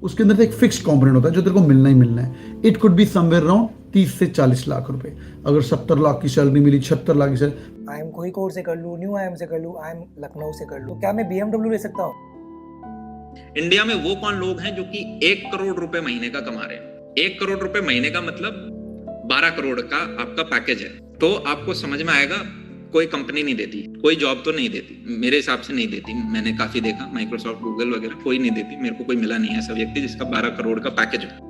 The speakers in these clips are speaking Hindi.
उसके अंदर से एक फिक्स्ड कॉम्पोनेंट होता है जो तेरे को मिलना ही मिलना है। It could be somewhere around 30 से 40 लाख रुपए। अगर 70 लाख की सैलरी मिली, 76 लाख की सैलरी, IIM कोझिकोड से कर लूँ, न्यू IIM से कर लूँ, IIM लखनऊ से कर लूँ, क्या मैं BMW ले सकता हूँ? इंडिया में वो कौन लोग हैं जो कि 1 करोड़ रुपए महीने का कमा रहे हैं? 1 करोड़ रुपए महीने का मतलब 12 करोड़ का आपका पैकेज है। तो आपको समझ में आएगा, कोई कंपनी नहीं देती, कोई जॉब तो नहीं देती, मेरे हिसाब से नहीं देती। मैंने काफी देखा, माइक्रोसॉफ्ट, गूगल वगैरह कोई नहीं देती। मेरे को कोई मिला नहीं है ऐसा व्यक्ति जिसका 12 करोड़ का पैकेज हो।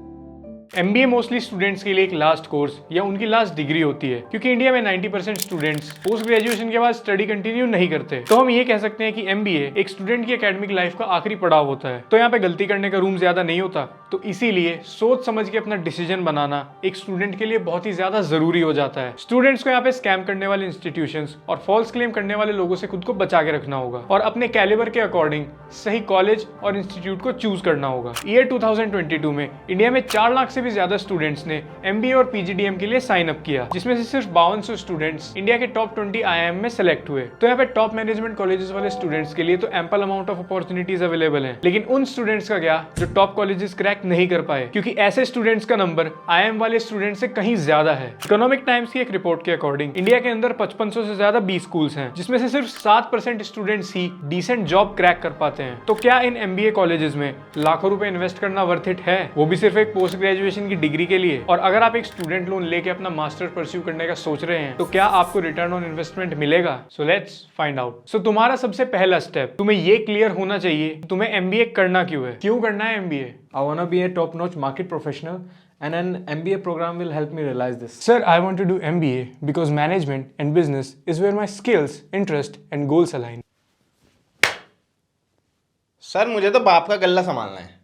MBA मोस्टली स्टूडेंट्स के लिए एक लास्ट कोर्स या उनकी लास्ट डिग्री होती है, क्योंकि इंडिया में 90% स्टूडेंट्स पोस्ट ग्रेजुएशन के बाद स्टडी कंटिन्यू नहीं करते। तो हम ये कह सकते हैं कि MBA एक स्टूडेंट की एकेडमिक लाइफ का आखिरी पड़ाव होता है। तो यहाँ पे गलती करने का रूम ज्यादा नहीं होता, तो इसीलिए सोच समझ के अपना डिसीजन बनाना एक स्टूडेंट के लिए बहुत ही ज्यादा जरूरी हो जाता है। स्टूडेंट्स को यहाँ पे स्कैम करने वाले इंस्टीट्यूशंस और फॉल्स क्लेम करने वाले लोगों से खुद को बचा के रखना होगा और अपने कैलिबर के अकॉर्डिंग सही कॉलेज और इंस्टीट्यूट को चूज करना होगा। ईयर 2022 में इंडिया में 4 लाख से भी ज्यादा स्टूडेंट्स ने MBA और PGDM के लिए साइन अप किया, जिसमें से सिर्फ 5200 स्टूडेंट्स इंडिया के टॉप 20 IIM में सेलेक्ट हुए। तो यहाँ पे टॉप मैनेजमेंट कॉलेजेस वाले स्टूडेंट्स के लिए तो ample amount of opportunities available हैं, लेकिन उन स्टूडेंट्स का क्या जो टॉप कॉलेजेस क्रैक नहीं कर पाए, क्योंकि ऐसे स्टूडेंट्स का नंबर IIM वाले स्टूडेंट्स से कहीं ज्यादा है। इकोनॉमिक टाइम्स की एक रिपोर्ट के अकॉर्डिंग इंडिया के अंदर 5500 से ज्यादा B स्कूल्स हैं, जिसमें से सिर्फ 7% स्टूडेंट्स ही डिसेंट जॉब क्रैक कर पाते हैं। तो क्या इन MBA कॉलेजेस में लाखों रुपए इन्वेस्ट करना वर्थ इट है, वो भी सिर्फ एक पोस्ट ग्रेजुएशन की डिग्री के लिए? और अगर आप एक स्टूडेंट लोन लेके अपना मास्टर परस्यू करने का सोच रहे हैं, तो क्या आपको रिटर्न ऑन इन्वेस्टमेंट मिलेगा? So let's find out. So तुम्हारा सबसे पहला स्टेप, तुम्हें ये क्लियर होना चाहिए कि तुम्हें MBA करना क्यों है, क्यों करना है MBA? I want to be a top-notch market professional, and an MBA program will help me realize this. Sir, I want to do MBA because management and business is where my skills, interest and goals align. Sir मुझे तो बाप का गल्ला संभालना है।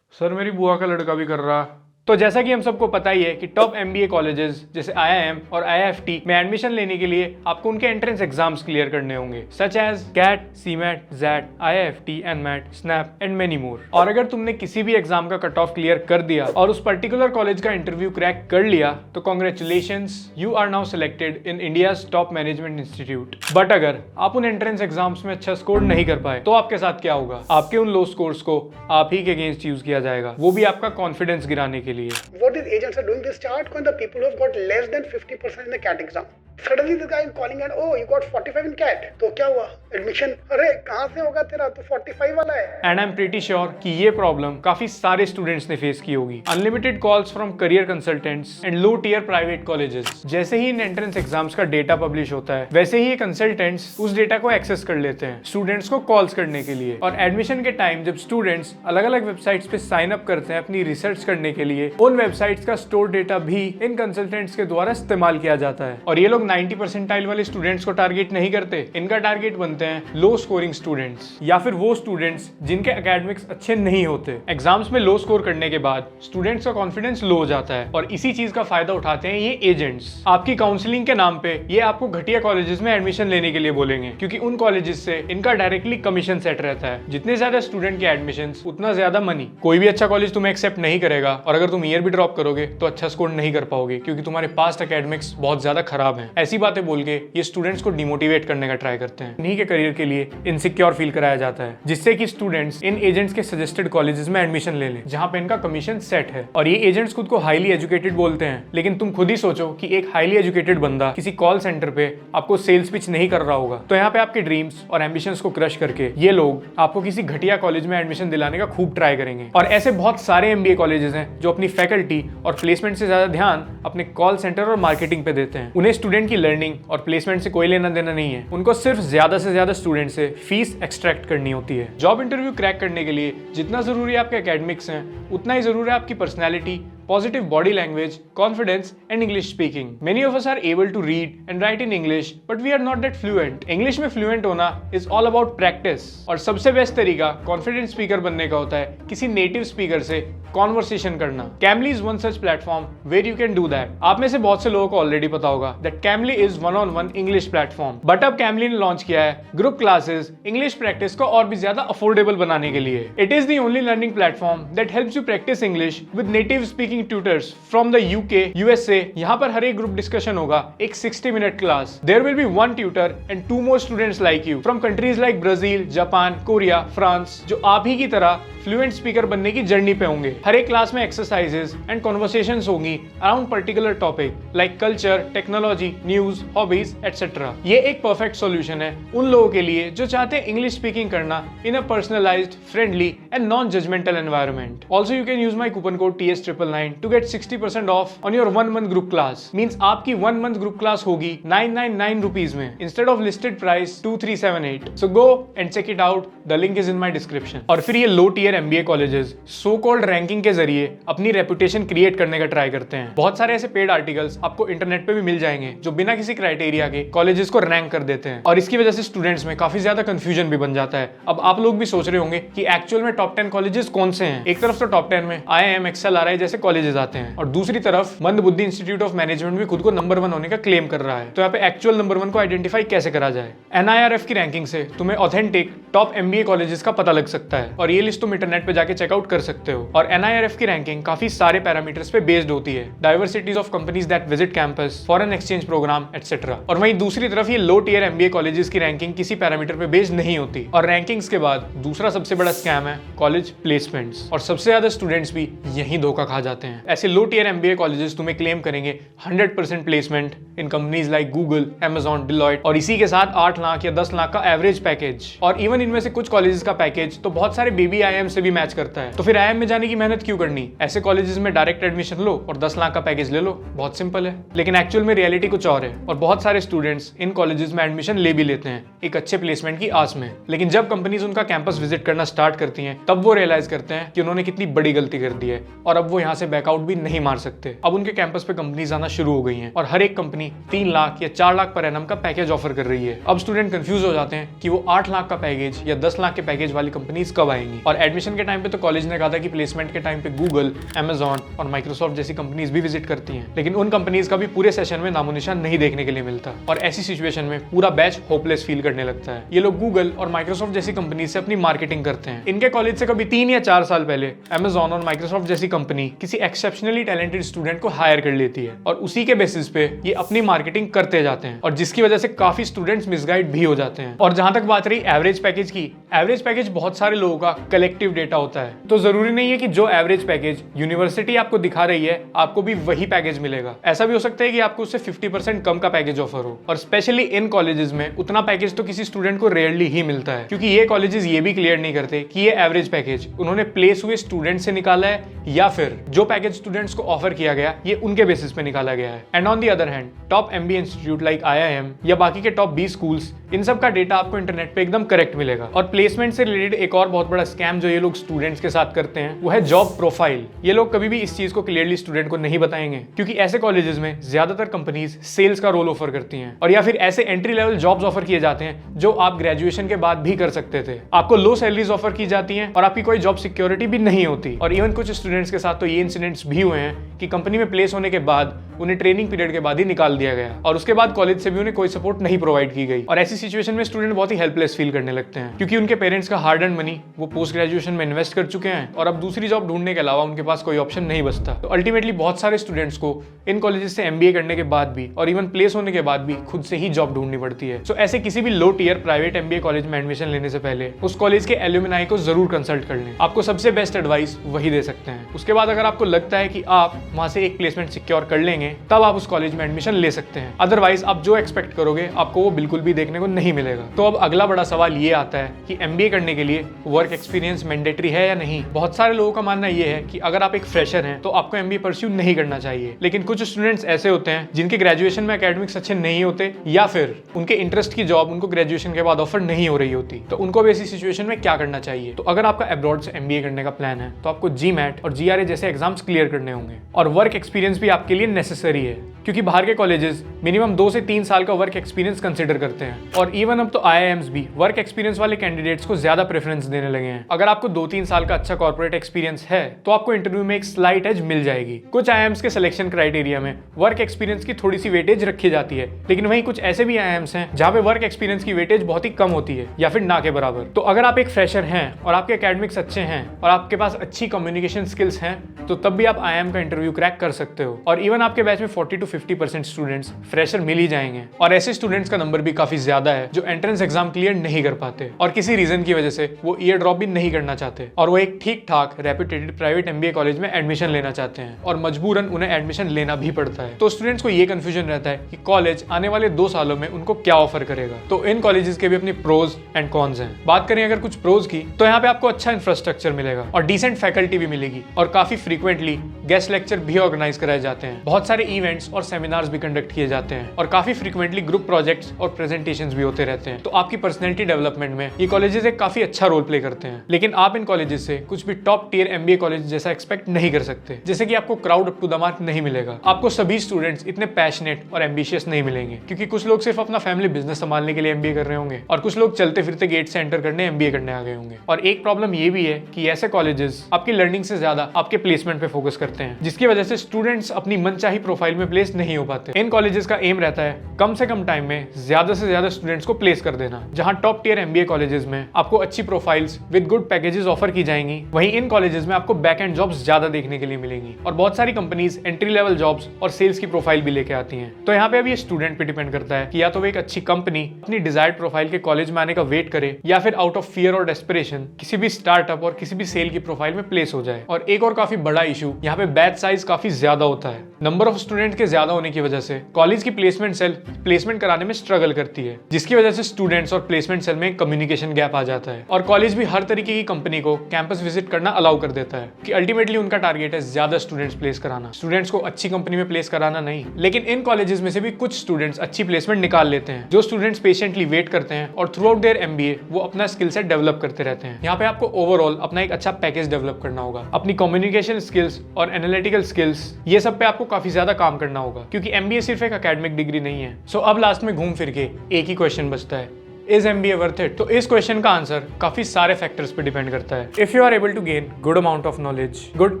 सर मेरी बुआ का लड़का भी कर रहा। तो जैसा कि हम सबको पता ही है कि टॉप MBA कॉलेजेस जैसे IIM और IIFT में एडमिशन लेने के लिए आपको उनके एंट्रेंस एग्जाम्स क्लियर करने होंगे, such as CAT, CMAT, ZAT, IIFT, NMAT, SNAP and many more. और अगर तुमने किसी भी एग्जाम का कट ऑफ क्लियर कर दिया और उस पर्टिकुलर कॉलेज का इंटरव्यू क्रैक कर लिया, तो congratulations, you are now selected in India's top management institute. But अगर आप उन एंट्रेंस एग्जाम्स में अच्छा स्कोर नहीं कर पाए, तो आपके साथ क्या होगा? आपके उन लो स्कोर्स को आप ही के अगेंस्ट यूज किया जाएगा, वो भी आपका कॉन्फिडेंस गिराने के लिए। What these agents are doing, they start when the people who have got less than 50% in the CAT exam. Suddenly this guy is calling and oh you got 45 in CAT. तो क्या हुआ? एडमिशन अरे कहाँ से होगा तेरा, तो 45 वाला है। And I am pretty sure कि ये प्रॉब्लम काफी सारे स्टूडेंट्स ने फेस की होगी। Unlimited calls from career consultants and low tier private colleges. जैसे ही इन एंट्रेंस एग्जाम्स का डेटा पब्लिश होता है, वैसे ही ये कंसल्टेंट्स उस डेटा को एक्सेस कर लेते हैं स्टूडेंट्स को कॉल्स करने के लिए। और एडमिशन के टाइम जब स्टूडेंट्स अलग अलग वेबसाइट्स पे साइन अप करते हैं अपनी रिसर्च करने के लिए, उन वेबसाइट्स का स्टोर डेटा भी इन कंसल्टेंट्स के द्वारा इस्तेमाल किया जाता है। और ये लोग 90% वाले स्टूडेंट्स को टारगेट नहीं करते, इनका टारगेट बनते हैं लो स्कोरिंग स्टूडेंट्स या फिर वो स्टूडेंट्स जिनके एकेडमिक्स अच्छे नहीं होते। एग्जाम्स में लो स्कोर करने के बाद स्टूडेंट्स का कॉन्फिडेंस लो हो जाता है और इसी चीज का फायदा उठाते हैं ये एजेंट्स। आपकी काउंसलिंग के नाम पे ये आपको घटिया कॉलेजेस में एडमिशन लेने के लिए बोलेंगे, क्योंकि उन कॉलेजेस से इनका डायरेक्टली कमीशन सेट रहता है। जितने ज्यादा स्टूडेंट के एडमिशन उतना ज्यादा मनी। कोई भी अच्छा कॉलेज तुम्हें एक्सेप्ट नहीं करेगा और अगर तुम ईयर भी ड्रॉप करोगे तो अच्छा स्कोर नहीं कर पाओगे, क्योंकि तुम्हारे पास्ट एकेडमिक्स बहुत ज्यादा खराब हैं। ऐसी बातें बोल के ये स्टूडेंट्स को डिमोटिवेट करने का ट्राई करते हैं। इन्हीं के करियर के लिए इनसिक्योर फील कराया जाता है, जिससे कि स्टूडेंट्स इन एजेंट्स के सजेस्टेड कॉलेजेस में एडमिशन ले लें जहां पे इनका कमीशन सेट है। और ये एजेंट्स खुद को हाईली एजुकेटेड बोलते हैं, लेकिन तुम खुद ही सोचो कि एक हाईली एजुकेटेड बंदा किसी कॉल सेंटर पे आपको सेल्स पिच नहीं कर रहा होगा। तो यहाँ पे आपके ड्रीम्स और एम्बिशंस को क्रश करके ये लोग आपको किसी घटिया कॉलेज में एडमिशन दिलाने का खूब ट्राई करेंगे। और ऐसे बहुत सारे MBA कॉलेजेस हैं जो अपनी फैकल्टी और प्लेसमेंट से ज्यादा ध्यान अपने कॉल सेंटर और मार्केटिंग पे देते हैं। उन्हें स्टूडेंट की लर्निंग और प्लेसमेंट से कोई लेना देना नहीं है, उनको सिर्फ ज्यादा से ज्यादा स्टूडेंट से फीस एक्सट्रैक्ट करनी होती है। जॉब इंटरव्यू क्रैक करने के लिए जितना जरूरी आपके एकेडमिक्स हैं, उतना ही जरूरी है आपकी personality, positive body language, confidence, and English speaking. Many of us are able to read and write in English, but we are not that fluent. English में fluent होना is all about practice. और सबसे बेस्ट तरीका confident speaker बनने का होता है किसी native speaker से conversation करना। Camly is one such platform where you can do that. आप में से बहुत से लोगों को already पता होगा that Camly is one-on-one English platform. But अब Camly ने launch किया है group classes English practice को और भी ज्यादा affordable बनाने के लिए। It is the only learning platform that helps you practice English with native speaking speaking tutors from the UK, USA. यहाँ पर हर एक ग्रुप डिस्कशन होगा, एक 60 minute class. There will be 1 tutor and 2 more students like you from countries like Brazil, Japan, Korea, France, जो आप ही की तरह फ्लुएंट स्पीकर बनने की जर्नी पे होंगे। हर एक क्लास में एक्सरसाइजेस एंड कॉन्वर्सेशंस होंगी around particular topic like culture, technology, news, hobbies etcetera. ये एक परफेक्ट सॉल्यूशन है उन लोगों के लिए जो चाहते हैं इंग्लिश स्पीकिंग करना in a personalised, friendly and non judgmental environment. Also you can use my coupon code TS999 to get 60% off on your 1 month group class. Means आपकी 1 मंथ ग्रुप क्लास होगी 999 रुपीज में instead of listed price 2378। So go and check it out, the link is in my description. और फिर ये low tier MBA colleges so called ranking के जरिए अपनी रेपुटेशन क्रिएट करने का ट्राई करते हैं। बहुत सारे ऐसे पेड आर्टिकल्स आपको इंटरनेट पे भी मिल जाएंगे जो बिना किसी क्राइटेरिया के कॉलेजेस को रैंक कर देते हैं, और इसकी वजह से स्टूडेंट्स में काफी ज्यादा कंफ्यूजन भी बन जाता है। अब आप लोग भी सोच रहे होंगे कि एक्चुअल में टॉप 10 कॉलेजेस कौन से हैं। एक तरफ तो टॉप 10 में IIM, XLRI जैसे कॉलेजेस आते हैं, और दूसरी तरफ मंदबुद्धि इंस्टीट्यूट ऑफ मैनेजमेंट भी खुद को नंबर 1 होने का क्लेम कर रहा है। तो यहाँ पे एक्चुअल नंबर 1 को आइडेंटिफाई कैसे करा जाए? NIRF की रैंकिंग से तुम्हें ऑथेंटिक टॉप MBA कॉलेजेस का पता लग सकता है, और ये लिस्ट तुम इंटरनेट पे जाके चेकआउट कर सकते हो। और NIRF की रैंकिंग काफी सारे पैरामीटर्स पे बेस्ड होती है, diversities of companies that visit campus, foreign exchange programme etcetera. और वहीं दूसरी तरफ ये लो टीयर MBA कॉलेजेस की रैंकिंग किसी पैरामीटर पे बेस्ड नहीं होती। और रैंकिंग्स के बाद दूसरा सबसे बड़ा स्कैम है कॉलेज प्लेसमेंट्स, और सबसे ज्यादा स्टूडेंट्स भी यही धोखा खा जाते हैं। ऐसे लो टीयर MBA कॉलेजेस तुम्हें क्लेम करेंगे 100% प्लेसमेंट इन companies like Google, Amazon, Deloitte, और इसी के साथ 8 लाख या 10 लाख का एवरेज पैकेज। और इवन इनमें से कुछ कॉलेजेस का पैकेज तो बहुत सारे बेबी IIM से भी मैच करता है। तो फिर IIM में जाने की मेहनत क्यों करनी? ऐसे कॉलेजेस में डायरेक्ट एडमिशन लो और 10 लाख का पैकेज ले लो, बहुत सिंपल है। लेकिन एक्चुअल में रियलिटी कुछ और है, और बहुत सारे स्टूडेंट्स इन कॉलेजेस में एडमिशन ले भी लेते हैं एक अच्छे प्लेसमेंट की आस में। लेकिन जब कंपनीज उनका कैंपस विजिट करना स्टार्ट करती हैं, तब वो रियलाइज करते हैं कि उन्होंने कितनी बड़ी गलती कर दी है, और अब वो यहाँ से बैकआउट भी नहीं मार सकते। अब उनके कैंपस पे कंपनीज आना शुरू हो गई हैं, और हर एक कंपनी 3 लाख या 4 लाख पर एनम का पैकेज ऑफर कर रही है। अब स्टूडेंट कंफ्यूज हो जाते हैं कि वो 8 लाख का पैकेज या 10 लाख के पैकेज वाली कंपनीज कब आएंगी। और एडमिशन के टाइम पे तो कॉलेज ने कहा था कि प्लेसमेंट के टाइम पे गूगल, Amazon और माइक्रोसॉफ्ट जैसी कंपनीज भी विजिट करती हैं, लेकिन उन कंपनीज का भी पूरे सेशन में नामो निशान नहीं देखने के लिए मिलता। और ऐसी सिचुएशन में पूरा बैच होपलेस फील करने लगता है। ये लोग गूगल और माइक्रोसॉफ्ट जैसी कंपनीज से अपनी मार्केटिंग करते हैं। इनके कॉलेज से कभी 3 या 4 साल पहले Amazon और माइक्रोसॉफ्ट जैसी कंपनी किसी एक्सेप्शनली टैलेंटेड स्टूडेंट को हायर कर लेती है, और उसी के बेसिस पे ये अपनी मार्केटिंग करते जाते हैं, और जिसकी वजह से काफी स्टूडेंट्स मिसगाइड भी हो जाते हैं। और जहां तक बात रही एवरेज पैकेज की, एवरेज पैकेज बहुत सारे लोगों का कलेक्टिव डेटा होता है। तो जरूरी नहीं है कि जो एवरेज पैकेज यूनिवर्सिटी आपको दिखा रही है आपको भी वही पैकेज मिलेगा। ऐसा भी हो सकता है कि आपको उससे 50% कम का पैकेज ऑफर हो। और स्पेशली इन कॉलेजेस में उतना पैकेज तो किसी स्टूडेंट को रेयरली ही मिलता है, क्योंकि ये कॉलेजेस ये भी क्लियर नहीं करते कि ये एवरेज पैकेज उन्होंने प्लेस हुए स्टूडेंट से निकाला है, या फिर जो पैकेज स्टूडेंट्स को ऑफर किया गया ये उनके बेसिस पे निकाला गया है। And on the other hand top MBA institute like IIM या बाकी के टॉप 20 स्कूल्स, इन सब का डेटा आपको इंटरनेट पे एकदम करेक्ट मिलेगा। और प्लेसमेंट से रिलेटेड एक और बहुत बड़ा स्कैम जो ये लोग स्टूडेंट्स के साथ करते हैं वो है जॉब प्रोफाइल। ये लोग कभी भी इस चीज को क्लियरली स्टूडेंट को नहीं बताएंगे, क्योंकि ऐसे कॉलेजेस में ज्यादातर कंपनीज सेल्स का रोल ऑफर करती हैं, और या फिर ऐसे एंट्री लेवल जॉब्स ऑफर किए जाते हैं जो आप ग्रेजुएशन के बाद भी कर सकते थे। आपको लो सैलरीज ऑफर की जाती हैं, और आपकी कोई जॉब सिक्योरिटी भी नहीं होती। और इवन कुछ स्टूडेंट्स के साथ तो ये इंसिडेंट्स भी हुए हैं कि कंपनी में प्लेस होने के बाद उन्हें ट्रेनिंग पीरियड के बाद ही निकाल दिया गया, और उसके बाद कॉलेज से भी उन्हें कोई सपोर्ट नहीं प्रोवाइड की गई। और ऐसी सिचुएशन में स्टूडेंट बहुत ही हेल्पलेस फील करने लगते हैं, क्योंकि उनके पेरेंट्स का हार्ड अर्न मनी वो पोस्ट ग्रेजुएशन में इन्वेस्ट कर चुके हैं, और अब दूसरी जॉब ढूंढने के अलावा उनके पास कोई ऑप्शन नहीं बचता। तो अल्टीमेटली बहुत सारे स्टूडेंट्स को इन कॉलेजेस से MBA करने के बाद भी और इवन प्लेस होने के बाद भी खुद से ही जॉब ढूंढनी पड़ती है। सो ऐसे किसी भी लो टीयर प्राइवेट MBA कॉलेज में एडमिशन लेने से पहले उस कॉलेज के एल्यूमिनाई को जरूर कंसल्ट कर लें। आपको सबसे बेस्ट एडवाइस वही दे सकते हैं। उसके बाद अगर आपको लगता है कि आप वहां से एक प्लेसमेंट सिक्योर कर लेंगे, तब आप उस कॉलेज में एडमिशन ले सकते हैं। अदरवाइज आप जो एक्सपेक्ट करोगे आपको वो बिल्कुल भी देखने को नहीं मिलेगा। तो अब अगला बड़ा सवाल ये आता है कि MBA करने के लिए वर्क एक्सपीरियंस मैंडेटरी है या नहीं। बहुत सारे लोगों का मानना ये है कि अगर आप एक फ्रेशर हैं तो आपको MBA परस्यू नहीं करना चाहिए, लेकिन कुछ स्टूडेंट्स ऐसे होते हैं जिनके ग्रेजुएशन में एकेडमिक्स अच्छे नहीं होते, या फिर उनके इंटरेस्ट की जॉब उनको ग्रेजुएशन के बाद ऑफर नहीं हो रही होती। तो उनको भी ऐसी सिचुएशन में क्या करना चाहिए? तो अगर आपका अब्रॉड से MBA करने का प्लान है तो आपको GMAT और GRE जैसे एग्जाम्स क्लियर करने होंगे, और वर्क एक्सपीरियंस भी आपके लिए नेसेसरी है, क्योंकि बाहर के कॉलेजेस मिनिमम 2 से 3 साल का वर्क एक्सपीरियंस कंसिडर करते हैं। और इवन अब तो IIMs भी वर्क एक्सपीरियंस वाले कैंडिडेट्स को ज्यादा प्रेफरेंस देने लगे हैं। अगर आपको 2-3 साल का अच्छा कॉर्पोरेट एक्सपीरियंस है तो आपको इंटरव्यू में एक स्लाइट एज मिल जाएगी। कुछ IIMs के सिलेक्शन क्राइटेरिया में वर्क एक्सपीरियंस की थोड़ी सी वेटेज रखी जाती है, लेकिन वहीं कुछ ऐसे भी IIMs हैं जहां पे वर्क एक्सपीरियंस की वेटेज बहुत ही कम होती है या फिर ना के बराबर। तो अगर आप एक फ्रेशर हैं और आपके एकेडमिक्स अच्छे हैं और आपके पास अच्छी कम्युनिकेशन स्किल्स हैं तो तब भी आप IIM का इंटरव्यू क्रैक कर सकते हो। और इवन आपके बैच में 40 to 50% स्टूडेंट्स फ्रेशर मिल ही जाएंगे। और ऐसे स्टूडेंट्स का नंबर भी काफी ज्यादा है जो एंट्रेंस एग्जाम क्लियर नहीं कर पाते और किसी रीजन की वजह से वो ईयर ड्रॉप भी नहीं करना चाहते और वो एक ठीक ठाक रेप्यूटेड प्राइवेट MBA कॉलेज में एडमिशन लेना चाहते हैं और मजबूरन उन्हें एडमिशन लेना भी पड़ता है। तो स्टूडेंट्स को ये कंफ्यूजन रहता है कि कॉलेज आने वाले 2 सालों में उनको क्या ऑफर करेगा। तो इन कॉलेजेस के भी अपने प्रोज एंड कॉन्स हैं। बात करें अगर कुछ प्रोज की तो यहाँ पे आपको अच्छा इंफ्रास्ट्रक्चर मिलेगा और डिसेंट फैकल्टी भी मिलेगी और काफी फ्रीक्वेंटली गेस्ट लेक्चर भी ऑर्गेनाइज कराए जाते हैं। बहुत सारे इवेंट्स और सेमिनार्स भी कंडक्ट किए जाते हैं और काफी फ्रीक्वेंटली ग्रुप प्रोजेक्ट्स और प्रेजेंटेशंस भी होते रहते हैं। तो आपकी पर्सनैलिटी डेवलपमेंट में ये कॉलेजेस एक काफी अच्छा रोल प्ले करते हैं। लेकिन आप इन कॉलेजेस से कुछ भी टॉप टियर MBA कॉलेज जैसा एक्सपेक्ट नहीं कर सकते, जैसे कि आपको crowd up to the mark नहीं मिलेगा। आपको सभी स्टूडेंट्स इतने पैशनेट और एम्बिशियस नहीं मिलेंगे क्योंकि कुछ लोग सिर्फ अपना फैमिली बिजनेस संभालने के लिए MBA कर रहे होंगे और कुछ लोग चलते फिरते गेट से एंटर करने MBA करने आ गए होंगे। और एक प्रॉब्लम ये भी है कि ऐसे कॉलेजेस आपकी लर्निंग से ज्यादा आपके प्लेसमेंट पे फोकस करते हैं, जिसकी वजह से स्टूडेंट्स अपनी मनचाही प्रोफाइल में प्लेस नहीं हो पाते। इन कॉलेजेस का एम रहता है कम से कम टाइम में ज्यादा से ज्यादा स्टूडेंट्स को प्लेस कर देना। जहां टॉप टियर MBA कॉलेजेस में आपको अच्छी profiles with good packages offer की जाएंगी, वहीं इन कॉलेजेस में आपको बैक एंड जॉब्स ज्यादा देखने के लिए मिलेंगी और बहुत सारी कंपनीज एंट्री लेवल जॉब्स और सेल्स की प्रोफाइल भी लेके आती हैं। तो यहाँ पे अभी स्टूडेंट पे डिपेंड करता है कि या तो वो एक अच्छी कंपनी अपनी डिजायर्ड प्रोफाइल के कॉलेज में आने का वेट करे या फिर आउट ऑफ फियर और डेस्परेशन किसी भी स्टार्टअप और किसी भी सेल की प्रोफाइल में प्लेस हो जाए। और एक और काफी बड़ा इशू यहाँ पे बैच साइज काफी ज्यादा होता है। नंबर ऑफ स्टूडेंट के ज्यादा होने की वजह से कॉलेज की प्लेसमेंट सेल प्लेसमेंट कराने में स्ट्रगल करती है, जिसकी वजह से स्टूडेंट्स और प्लेसमेंट सेल में कम्युनिकेशन गैप आ जाता है। और कॉलेज भी हर तरीके की कंपनी को कैंपस विजिट करना अलाउ कर देता है कि अल्टीमेटली उनका टारगेट है ज्यादा स्टूडेंट्स प्लेस कराना, स्टूडेंट्स को अच्छी कंपनी में प्लेस कराना नहीं। लेकिन इन कॉलेजेस में से भी कुछ स्टूडेंट्स अच्छी प्लेसमेंट निकाल लेते हैं। जो स्टूडेंट्स पेशेंटली वेट करते हैं और थ्रू आउट देयर MBA वो अपना स्किल सेट डेवलप करते रहते हैं। यहाँ पे आपको ओवरऑल अपना एक अच्छा पैकेज डेवलप करना होगा। अपनी कम्युनिकेशन स्किल्स और एनालिटिकल स्किल्स ये सब पे आपको काफी ज्यादा काम करना होगा क्योंकि MBA सिर्फ एक एकेडमिक डिग्री नहीं है। सो अब लास्ट में घूम फिर के एक ही क्वेश्चन बचता है, इज MBA वर्थ इट? तो इस क्वेश्चन का आंसर काफी सारे फैक्टर्स पे डिपेंड करता है। If you are able to gain good amount of knowledge, good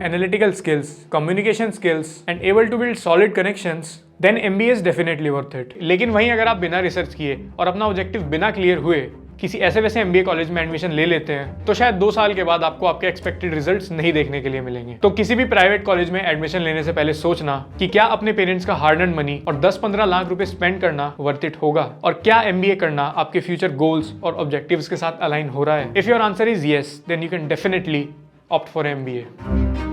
analytical skills, communication skills and able to build solid connections, then MBA is definitely worth it. लेकिन वहीं अगर आप बिना रिसर्च किए और अपना ऑब्जेक्टिव बिना क्लियर हुए किसी ऐसे वैसे MBA कॉलेज में एडमिशन ले लेते हैं तो शायद 2 साल के बाद आपको आपके एक्सपेक्टेड रिजल्ट्स नहीं देखने के लिए मिलेंगे। तो किसी भी प्राइवेट कॉलेज में एडमिशन लेने से पहले सोचना कि क्या अपने पेरेंट्स का हार्ड अर्न मनी और 10-15 लाख रुपए स्पेंड करना वर्थ इट होगा और क्या MBA करना आपके फ्यूचर गोल्स और ऑब्जेक्टिव्स के साथ अलाइन हो रहा है। If your answer is yes then you can definitely opt for MBA।